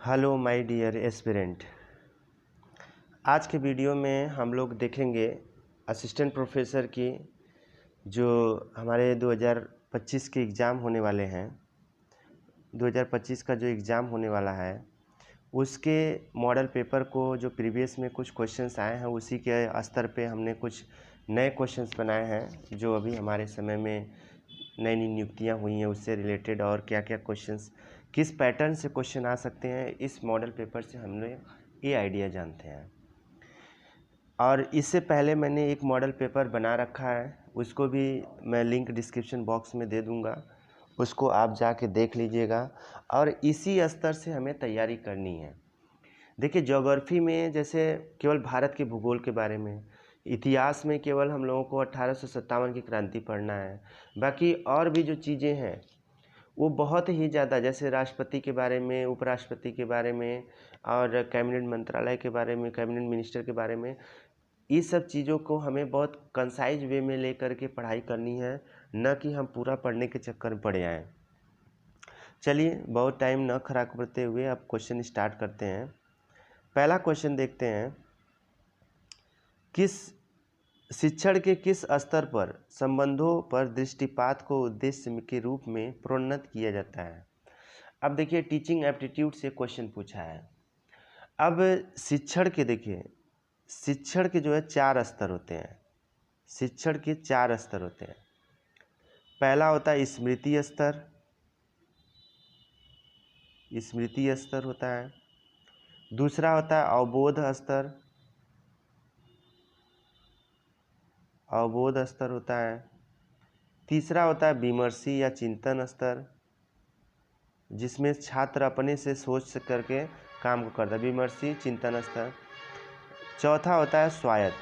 Hello my dear aspirant. आज के video में हम लोग देखेंगे असिस्टेंट प्रोफेसर की जो हमारे 2025 के एग्ज़ाम होने वाले हैं। 2025 का जो एग्ज़ाम होने वाला है उसके मॉडल पेपर को जो प्रीवियस में कुछ क्वेश्चंस आए हैं उसी के स्तर पे हमने कुछ नए क्वेश्चंस बनाए हैं जो अभी हमारे समय में नई नई नियुक्तियाँ हुई हैं उससे रिलेटेड, और क्या क्या क्वेश्चंस किस पैटर्न से क्वेश्चन आ सकते हैं इस मॉडल पेपर से हमने ये आइडिया जानते हैं। और इससे पहले मैंने एक मॉडल पेपर बना रखा है, उसको भी मैं लिंक डिस्क्रिप्शन बॉक्स में दे दूंगा, उसको आप जाके देख लीजिएगा। और इसी स्तर से हमें तैयारी करनी है। देखिए, ज्योग्राफी में जैसे केवल भारत के भूगोल के बारे में, इतिहास में केवल हम लोगों को 1857 की क्रांति पढ़ना है। बाकी और भी जो चीज़ें हैं वो बहुत ही ज़्यादा, जैसे राष्ट्रपति के बारे में, उपराष्ट्रपति के बारे में और कैबिनेट मंत्रालय के बारे में, कैबिनेट मिनिस्टर के बारे में, इस सब चीज़ों को हमें बहुत कंसाइज वे में लेकर के पढ़ाई करनी है, न कि हम पूरा पढ़ने के चक्कर में पड़े आएँ। चलिए, बहुत टाइम न खराब करते हुए अब क्वेश्चन स्टार्ट करते हैं। पहला क्वेश्चन देखते हैं, किस शिक्षण के किस स्तर पर संबंधों पर दृष्टिपात को उद्देश्य के रूप में प्रोन्नत किया जाता है। अब देखिए, टीचिंग एप्टीट्यूड से क्वेश्चन पूछा है। अब शिक्षण के देखिए, शिक्षण के जो है 4 स्तर होते हैं। शिक्षण के 4 स्तर होते हैं। पहला होता है स्मृति स्तर, स्मृति स्तर होता है। दूसरा होता है अवबोध स्तर, अवबोध स्तर होता है। तीसरा होता है विमर्शी या चिंतन स्तर, जिसमें छात्र अपने से सोच करके काम को करता है, विमर्शी चिंतन स्तर। चौथा होता है स्वायत्त।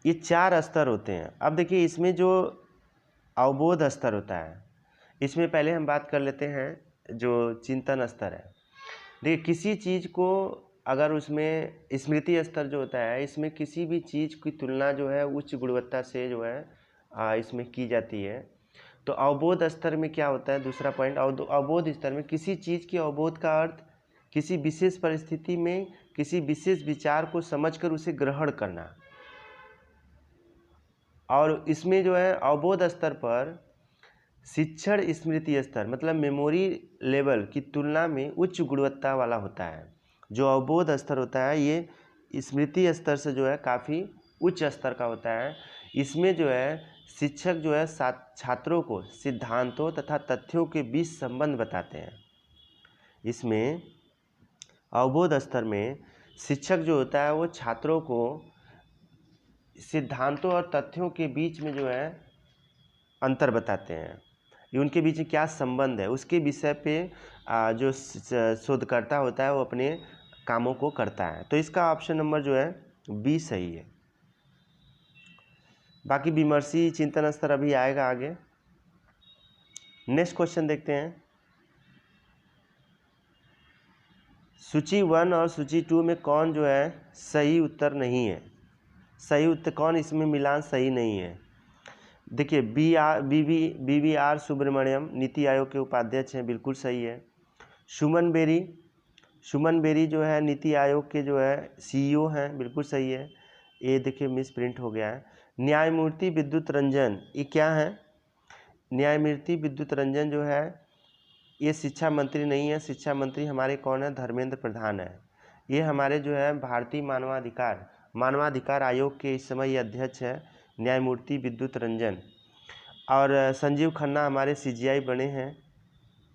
ये 4 स्तर होते हैं। अब देखिए, इसमें जो अवबोध स्तर होता है, इसमें पहले हम बात कर लेते हैं जो चिंतन स्तर है। देखिए, किसी चीज़ को अगर उसमें स्मृति स्तर जो होता है, इसमें किसी भी चीज़ की तुलना जो है उच्च गुणवत्ता से जो है इसमें की जाती है। तो अवबोध स्तर में क्या होता है, दूसरा पॉइंट, अवबोध स्तर में किसी चीज़ के अवबोध का अर्थ किसी विशेष परिस्थिति में किसी विशेष विचार को समझकर उसे ग्रहण करना। और इसमें जो है अवबोध स्तर पर शिक्षण स्मृति स्तर मतलब मेमोरी लेवल की तुलना में उच्च गुणवत्ता वाला होता है। जो अवबोध स्तर होता है ये स्मृति स्तर से जो है काफ़ी उच्च स्तर का होता है। इसमें जो है शिक्षक जो है छात्रों को सिद्धांतों तथा तथ्यों के बीच संबंध बताते हैं। इसमें अवबोध स्तर में शिक्षक जो होता है वो छात्रों को सिद्धांतों और तथ्यों के बीच में जो है अंतर बताते हैं, ये उनके बीच में क्या संबंध है उसके विषय पे जो शोधकर्ता होता है वो अपने कामों को करता है। तो इसका ऑप्शन नंबर जो है बी सही है। बाकी विमर्शी चिंतन स्तर अभी आएगा आगे। नेक्स्ट क्वेश्चन देखते हैं, सूची 1 और सूची 2 में कौन जो है सही उत्तर नहीं है। सही उत्तर कौन, इसमें मिलान सही नहीं है। देखिए, BVR सुब्रमण्यम नीति आयोग के उपाध्यक्ष हैं, बिल्कुल सही है। सुमन बेरी जो है नीति आयोग के जो है CEO हैं, बिल्कुल सही है। ये देखिए मिस प्रिंट हो गया है। न्यायमूर्ति विद्युत रंजन, ये क्या है, न्यायमूर्ति विद्युत रंजन जो है ये शिक्षा मंत्री नहीं है। शिक्षा मंत्री हमारे कौन है, धर्मेंद्र प्रधान है। ये हमारे जो है भारतीय मानवाधिकार आयोग के इस समय ये अध्यक्ष है, न्यायमूर्ति विद्युत रंजन। और संजीव खन्ना हमारे CGI बने हैं,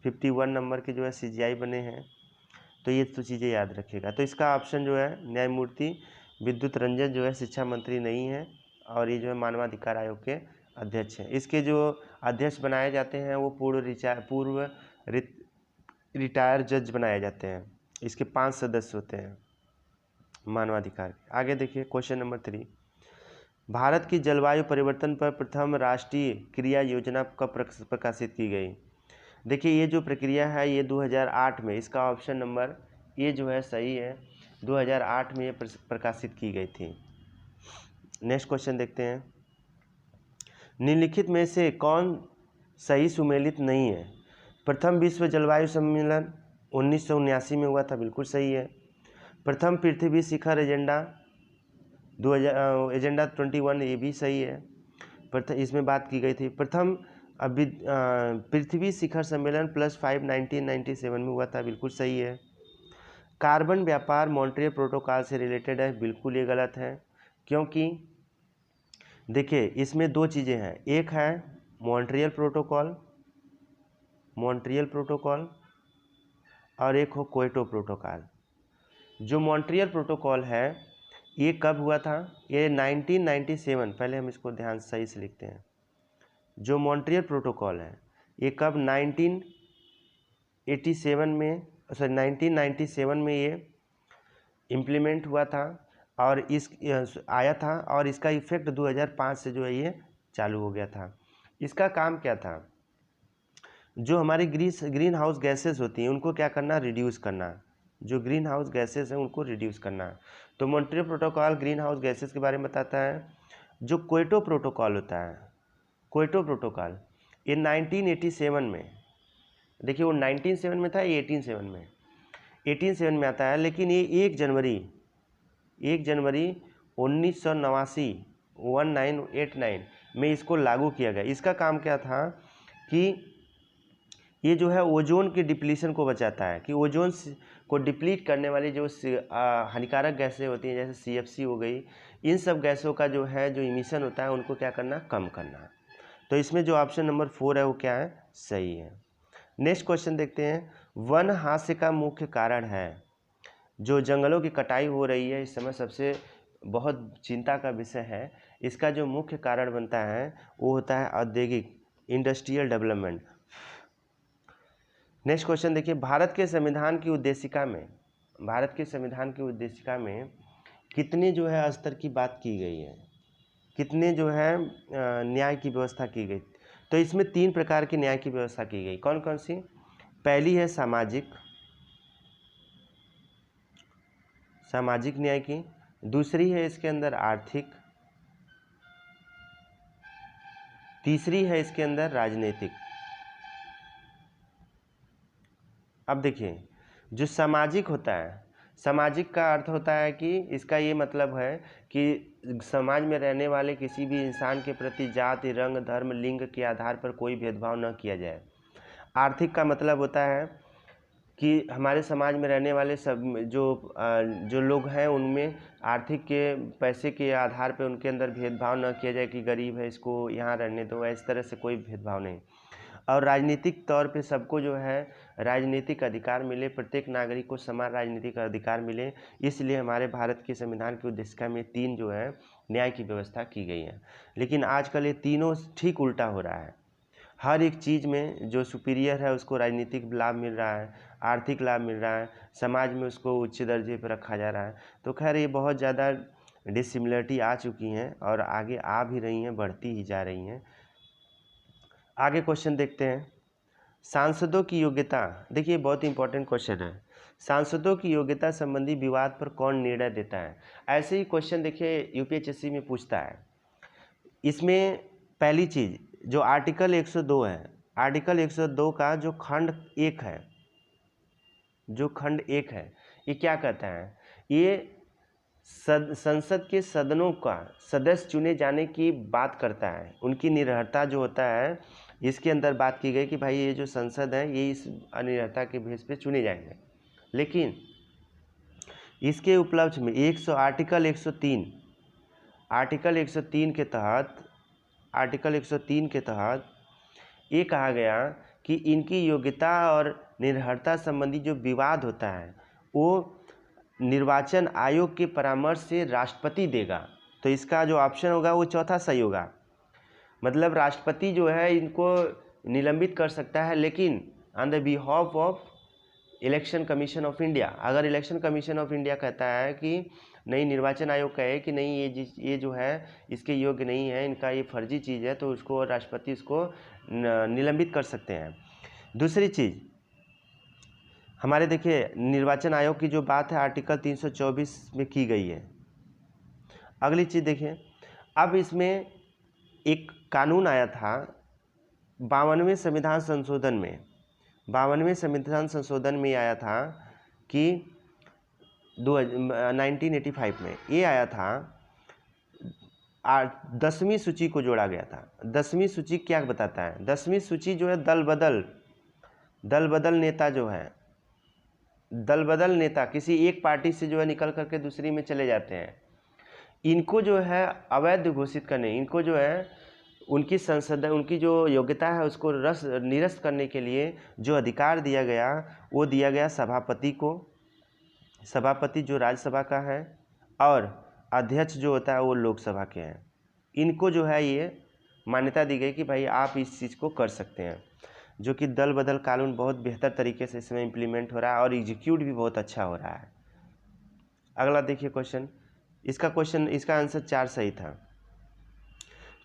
51 नंबर के जो है CGI बने हैं। तो ये तो चीज़ें याद रखिएगा। तो इसका ऑप्शन जो है न्यायमूर्ति विद्युत रंजन जो है शिक्षा मंत्री नहीं है, और ये जो है मानवाधिकार आयोग के अध्यक्ष हैं। इसके जो अध्यक्ष बनाए जाते हैं वो पूर्व रिटायर जज बनाए जाते हैं। इसके 5 सदस्य होते हैं मानवाधिकार के। आगे देखिए क्वेश्चन नंबर 3, भारत की जलवायु परिवर्तन पर प्रथम राष्ट्रीय क्रिया योजना कब प्रकाशित की गई। देखिए, ये जो प्रक्रिया है ये 2008 में, इसका ऑप्शन नंबर ये जो है सही है, 2008 में ये प्रकाशित की गई थी। नेक्स्ट क्वेश्चन देखते हैं, निम्नलिखित में से कौन सही सुमेलित नहीं है। प्रथम विश्व जलवायु सम्मेलन 1979 में हुआ था, बिल्कुल सही है। प्रथम पृथ्वी शिखर एजेंडा 21, ये भी सही है। इसमें बात की गई थी। प्रथम पृथ्वी शिखर सम्मेलन +5 1997 में हुआ था, बिल्कुल सही है। कार्बन व्यापार मॉन्ट्रियल प्रोटोकॉल से रिलेटेड है, बिल्कुल ये गलत है, क्योंकि देखिए इसमें दो चीज़ें हैं, एक है मॉन्ट्रियल प्रोटोकॉल और एक हो क्योटो प्रोटोकॉल। जो मॉन्ट्रियल प्रोटोकॉल है ये कब हुआ था? ये 1997, पहले हम इसको ध्यान सही से लिखते हैं। जो मॉन्ट्रियल प्रोटोकॉल है ये कब 1997 में ये इम्प्लीमेंट हुआ था और आया था, और इसका इफेक्ट 2005 से जो है ये चालू हो गया था। इसका काम क्या था? जो हमारी ग्रीन हाउस गैसेस होती हैं उनको क्या करना? रिड्यूस करना। जो ग्रीन हाउस गैसेस हैं उनको रिड्यूस करना। तो Montreal protocol green house gases के बारे में बताता है। जो क्योटो प्रोटोकॉल होता है, क्योटो प्रोटोकॉल ये 1987 में, देखिए वो 1997 में था, ये 1887 में आता है, लेकिन ये 1 जनवरी 1989 में इसको लागू किया गया। इसका काम क्या था कि ये जो है ओजोन के डिप्लीशन को बचाता है, कि ओजोन को डिप्लीट करने वाली जो हानिकारक गैसें होती हैं जैसे CFC हो गई, इन सब गैसों का जो है जो इमिशन होता है उनको क्या करना? कम करना। तो इसमें जो ऑप्शन नंबर 4 है वो क्या है? सही है। नेक्स्ट क्वेश्चन देखते हैं। वन हास्य का मुख्य कारण है। जो जंगलों की कटाई हो रही है इस समय सबसे बहुत चिंता का विषय है। इसका जो मुख्य कारण बनता है वो होता है औद्योगिक इंडस्ट्रियल डेवलपमेंट। नेक्स्ट क्वेश्चन देखिए। भारत के संविधान की उद्देशिका में कितने जो है स्तर की बात की गई है, कितने जो है न्याय की व्यवस्था की गई? तो इसमें 3 प्रकार की न्याय की व्यवस्था की गई। कौन कौन सी? पहली है सामाजिक न्याय की, दूसरी है इसके अंदर आर्थिक, तीसरी है इसके अंदर राजनीतिक। अब देखिए जो सामाजिक होता है, सामाजिक का अर्थ होता है कि इसका ये मतलब है कि समाज में रहने वाले किसी भी इंसान के प्रति जाति, रंग, धर्म, लिंग के आधार पर कोई भेदभाव न किया जाए। आर्थिक का मतलब होता है कि हमारे समाज में रहने वाले सब जो लोग हैं उनमें आर्थिक के पैसे के आधार पर उनके अंदर भेदभाव न किया जाए कि गरीब है इसको यहाँ रहने दो, इस तरह से कोई भेदभाव नहीं। और राजनीतिक तौर पे सबको जो है राजनीतिक अधिकार मिले, प्रत्येक नागरिक को समान राजनीतिक अधिकार मिले, इसलिए हमारे भारत के संविधान की उद्देशिका में 3 जो है न्याय की व्यवस्था की गई है। लेकिन आजकल ये तीनों ठीक उल्टा हो रहा है। हर एक चीज़ में जो सुपीरियर है उसको राजनीतिक लाभ मिल रहा है, आर्थिक लाभ मिल रहा है, समाज में उसको उच्च दर्जे पर रखा जा रहा है। तो खैर ये बहुत ज़्यादा डिसिमिलरिटी आ चुकी हैं और आगे आ भी रही हैं, बढ़ती ही जा रही हैं। आगे क्वेश्चन देखते हैं। सांसदों की योग्यता, देखिए बहुत इंपॉर्टेंट क्वेश्चन है। सांसदों की योग्यता संबंधी विवाद पर कौन निर्णय देता है? ऐसे ही क्वेश्चन देखिए यूपीएससी में पूछता है। इसमें पहली चीज़ जो आर्टिकल 102 है, आर्टिकल 102 का जो खंड 1 है, ये क्या कहता है? ये संसद के सदनों का सदस्य चुने जाने की बात करता है। उनकी निरर्हता जो होता है, इसके अंदर बात की गई कि भाई ये जो संसद है ये इस अनिरर्हता के बेस पे चुने जाएंगे। लेकिन इसके उपलक्ष्य में आर्टिकल 103 के तहत ये कहा गया कि इनकी योग्यता और निरर्हता संबंधी जो विवाद होता है वो निर्वाचन आयोग के परामर्श से राष्ट्रपति देगा। तो इसका जो ऑप्शन होगा वो चौथा सही होगा। मतलब राष्ट्रपति जो है इनको निलंबित कर सकता है, लेकिन on the behalf of election commission of India. अगर इलेक्शन कमीशन ऑफ इंडिया कहता है कि नहीं, निर्वाचन आयोग कहे कि नहीं ये जो है इसके योग्य नहीं है, इनका ये फर्जी चीज़ है, तो उसको राष्ट्रपति इसको निलंबित कर सकते हैं। दूसरी चीज़ हमारे देखिए निर्वाचन आयोग की जो बात है आर्टिकल 324 में की गई है। अगली चीज़ देखिए, अब इसमें एक कानून आया था 52वें संविधान संशोधन में, 52वें संविधान संशोधन में आया था कि 1985 में ये आया था, 10वीं सूची को जोड़ा गया था। 10वीं सूची क्या बताता है? 10वीं सूची जो है दल बदल नेता जो है, दल बदल नेता किसी एक पार्टी से जो है निकल करके दूसरी में चले जाते हैं, इनको जो है अवैध घोषित करने, इनको जो है उनकी संसद, उनकी जो योग्यता है उसको निरस्त करने के लिए जो अधिकार दिया गया वो दिया गया सभापति को। सभापति जो राज्यसभा का है और अध्यक्ष जो होता है वो लोकसभा के हैं। इनको जो है ये मान्यता दी गई कि भाई आप इस चीज़ को कर सकते हैं, जो कि दल बदल कानून बहुत बेहतर तरीके से इसमें इम्प्लीमेंट हो रहा है और एग्जीक्यूट भी बहुत अच्छा हो रहा है। अगला देखिए क्वेश्चन, इसका आंसर 4 सही था।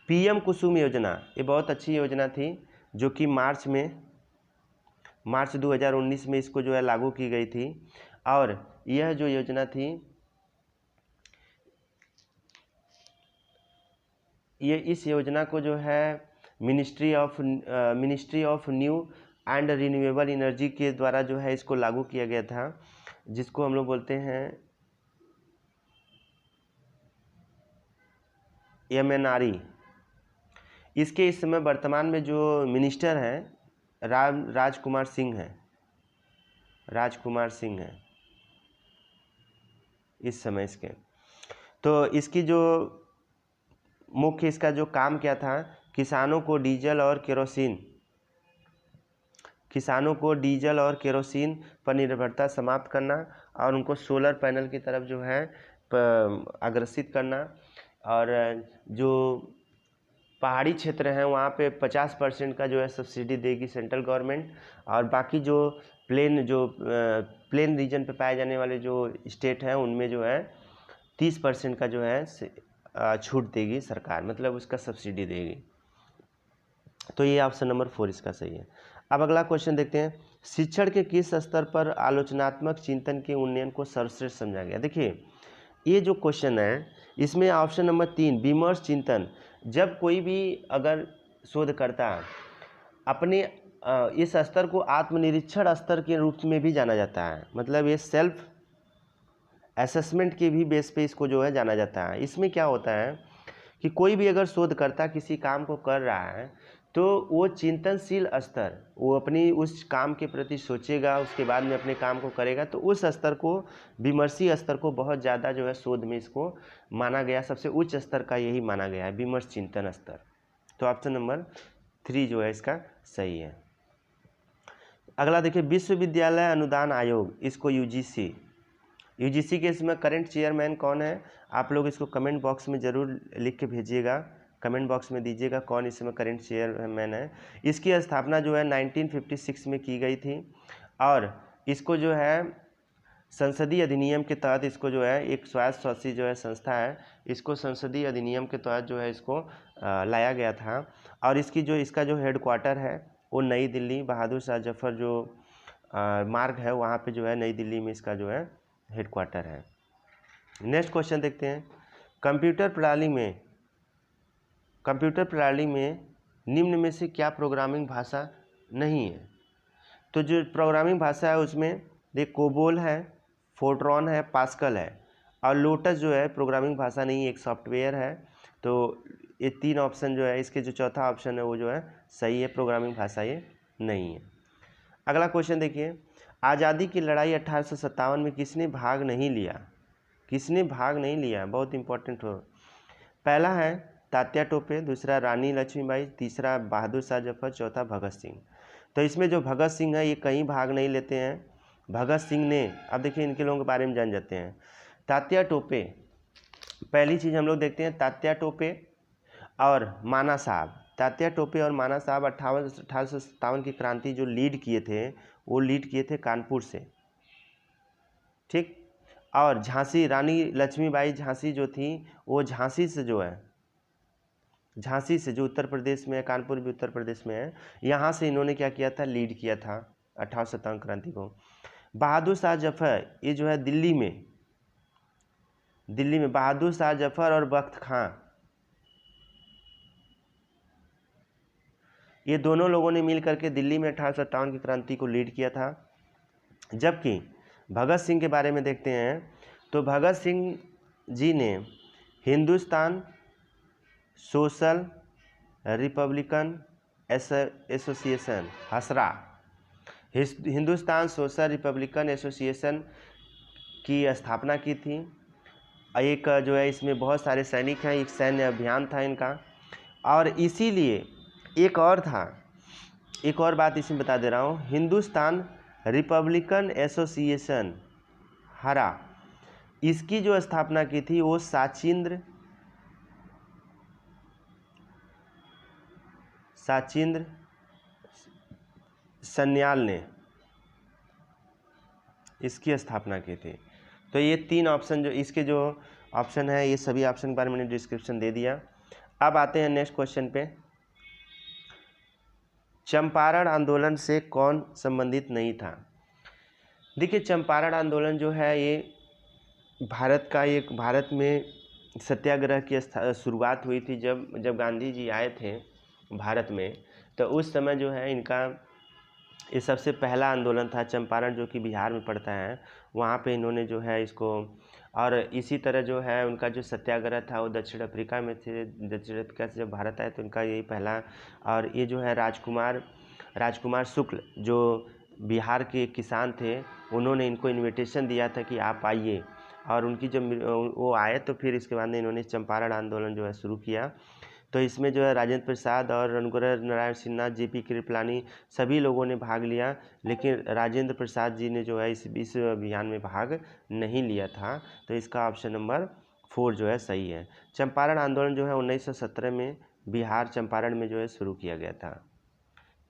पीएम कुसुम योजना, ये बहुत अच्छी योजना थी जो कि मार्च 2019 में इसको जो है लागू की गई थी। और यह जो योजना थी ये इस योजना को जो है ministry of new and renewable energy के द्वारा जो है इसको लागू किया गया था, जिसको हम लोग बोलते हैं MNRE। इसके इस समय वर्तमान में जो मिनिस्टर हैं राजकुमार सिंह हैं इस समय इसके। तो इसकी जो मुख्य इसका जो काम क्या था, किसानों को डीजल और केरोसिन पर निर्भरता समाप्त करना और उनको सोलर पैनल की तरफ जो है अग्रसित करना। और जो पहाड़ी क्षेत्र हैं वहाँ पे 50% का जो है सब्सिडी देगी सेंट्रल गवर्नमेंट, और बाकी जो प्लेन रीजन पे पाए जाने वाले जो स्टेट हैं उनमें जो है 30% का जो है छूट देगी सरकार, मतलब उसका सब्सिडी देगी। तो ये ऑप्शन नंबर 4 इसका सही है। अब अगला क्वेश्चन देखते हैं, शिक्षण के किस स्तर पर आलोचनात्मक चिंतन के उन्नयन को सर्वश्रेष्ठ समझा गया? देखिए ये जो क्वेश्चन है इसमें ऑप्शन नंबर 3 विमर्श चिंतन, जब कोई भी अगर शोधकर्ता अपने इस स्तर को आत्मनिरीक्षण स्तर के रूप में भी जाना जाता है, मतलब ये सेल्फ असेसमेंट के भी बेस पे इसको जो है जाना जाता है। इसमें क्या होता है कि कोई भी अगर शोधकर्ता किसी काम को कर रहा है तो वो चिंतनशील स्तर, वो अपनी उस काम के प्रति सोचेगा, उसके बाद में अपने काम को करेगा, तो उस स्तर को, विमर्शी स्तर को बहुत ज़्यादा जो है शोध में इसको माना गया, सबसे उच्च स्तर का यही माना गया है, विमर्श चिंतन स्तर। तो ऑप्शन नंबर 3 जो है इसका सही है। अगला देखिए, विश्वविद्यालय अनुदान आयोग, इसको यूजीसी के इसमें करंट चेयरमैन कौन है? आप लोग इसको कमेंट बॉक्स में ज़रूर लिख के भेजिएगा, कमेंट बॉक्स में दीजिएगा कौन इसमें करंट चेयरमैन है। इसकी स्थापना जो है 1956 में की गई थी, और इसको जो है संसदीय अधिनियम के तहत इसको जो है एक स्वायत्त शासी जो है संस्था है, इसको संसदीय अधिनियम के तहत जो है इसको लाया गया था। और इसका जो हेडक्वार्टर है वो नई दिल्ली, बहादुर शाह जफर जो मार्ग है वहाँ पे जो है नई दिल्ली में इसका जो है हेडक्वार्टर है। नेक्स्ट क्वेश्चन देखते हैं, कंप्यूटर प्रणाली में निम्न में से क्या प्रोग्रामिंग भाषा नहीं है? तो जो प्रोग्रामिंग भाषा है उसमें देख कोबोल है, फोर्ट्रॉन है, पास्कल है, और लोटस जो है प्रोग्रामिंग भाषा नहीं, एक सॉफ्टवेयर है। तो ये 3 ऑप्शन जो है, इसके जो चौथा ऑप्शन है वो जो है सही है, प्रोग्रामिंग भाषा ये नहीं है। अगला क्वेश्चन देखिए, आज़ादी की लड़ाई 1857 में किसने भाग नहीं लिया? बहुत इंपॉर्टेंट हो। पहला है तात्या टोपे, दूसरा रानी लक्ष्मीबाई, तीसरा बहादुर शाह जफर, चौथा भगत सिंह। तो इसमें जो भगत सिंह है ये कहीं भाग नहीं लेते हैं। भगत सिंह ने, अब देखिए इनके लोगों के बारे में जान जाते हैं। तात्या टोपे, पहली चीज़ हम लोग देखते हैं, तात्या टोपे और माना साहब। तात्या टोपे और माना साहब 1857 की क्रांति जो लीड किए थे वो लीड किए थे कानपुर से, ठीक। और झांसी, रानी लक्ष्मीबाई झांसी जो थी वो झांसी से जो उत्तर प्रदेश में है, कानपुर भी उत्तर प्रदेश में है, यहाँ से इन्होंने क्या किया था, लीड किया था 1857 क्रांति को। बहादुर शाह जफर, ये जो है दिल्ली में बहादुर शाह जफर और बख्त खां, ये दोनों लोगों ने मिल करके दिल्ली में 1857 की क्रांति को लीड किया था। जबकि भगत सिंह के बारे में देखते हैं तो भगत सिंह जी ने हिंदुस्तान सोशल रिपब्लिकन एसोसिएशन हसरा, हिंदुस्तान सोशल रिपब्लिकन एसोसिएशन की स्थापना की थी। एक जो है इसमें बहुत सारे सैनिक हैं, एक सैन्य अभियान था इनका। और इसीलिए एक और बात इसमें बता दे रहा हूँ, हिंदुस्तान रिपब्लिकन एसोसिएशन हरा, इसकी जो स्थापना की थी वो साचिंद्र सन्याल ने इसकी स्थापना की थी। तो ये 3 ऑप्शन जो इसके जो ऑप्शन है, ये सभी ऑप्शन के बारे में मैंने डिस्क्रिप्शन दे दिया। अब आते हैं नेक्स्ट क्वेश्चन पे। चंपारण आंदोलन से कौन संबंधित नहीं था? देखिए, चंपारण आंदोलन जो है ये भारत में सत्याग्रह की शुरुआत हुई थी। जब गांधी जी आए थे भारत में, तो उस समय जो है इनका ये सबसे पहला आंदोलन था। चंपारण जो कि बिहार में पड़ता है, वहाँ पे इन्होंने जो है इसको, और इसी तरह जो है उनका जो सत्याग्रह था वो दक्षिण अफ्रीका में थे। दक्षिण अफ्रीका से जब भारत आए तो इनका यही पहला, और ये जो है राजकुमार शुक्ल जो बिहार के किसान थे, उन्होंने इनको इनविटेशन दिया था कि आप आइए, और उनकी जब वो आए तो फिर इसके बाद इन्होंने चंपारण आंदोलन जो है शुरू किया। तो इसमें जो है राजेंद्र प्रसाद और रघुवर नारायण सिन्हा, जेपी कृपलानी सभी लोगों ने भाग लिया, लेकिन राजेंद्र प्रसाद जी ने जो है इस अभियान में भाग नहीं लिया था। तो इसका ऑप्शन नंबर 4 जो है सही है। चंपारण आंदोलन जो है 1917 में बिहार चंपारण में जो है शुरू किया गया था।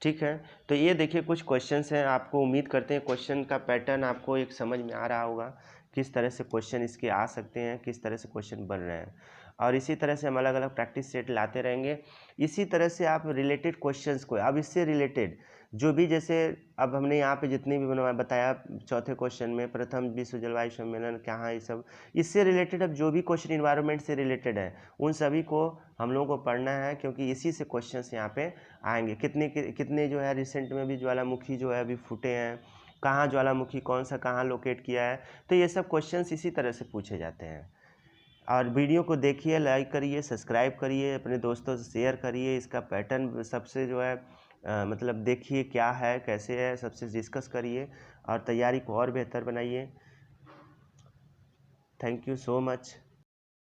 ठीक है, तो ये देखिए कुछ क्वेश्चंस हैं। आपको उम्मीद करते हैं क्वेश्चन का पैटर्न आपको एक समझ में आ रहा होगा, किस तरह से क्वेश्चन इसके आ सकते हैं, किस तरह से क्वेश्चन बन रहे हैं। और इसी तरह से हम अलग अलग प्रैक्टिस सेट लाते रहेंगे। इसी तरह से आप रिलेटेड क्वेश्चंस को, अब इससे रिलेटेड जो भी, जैसे अब हमने यहाँ पे जितनी भी बताया चौथे क्वेश्चन में, प्रथम विश्व जलवायु सम्मेलन कहाँ, ये सब इससे रिलेटेड, अब जो भी क्वेश्चन इन्वायरमेंट से रिलेटेड है उन सभी को हम लोगों को पढ़ना है, क्योंकि इसी से क्वेश्चंस यहाँ पे आएंगे। कितने जो है रिसेंट में भी ज्वालामुखी जो है अभी फूटे हैं, कहाँ ज्वालामुखी कौन सा कहाँ लोकेट किया है, तो ये सब क्वेश्चंस इसी तरह से पूछे जाते हैं। और वीडियो को देखिए, लाइक करिए, सब्सक्राइब करिए, अपने दोस्तों से शेयर करिए। इसका पैटर्न सबसे जो है मतलब देखिए क्या है, कैसे है, सबसे डिस्कस करिए और तैयारी को और बेहतर बनाइए। Thank you so much.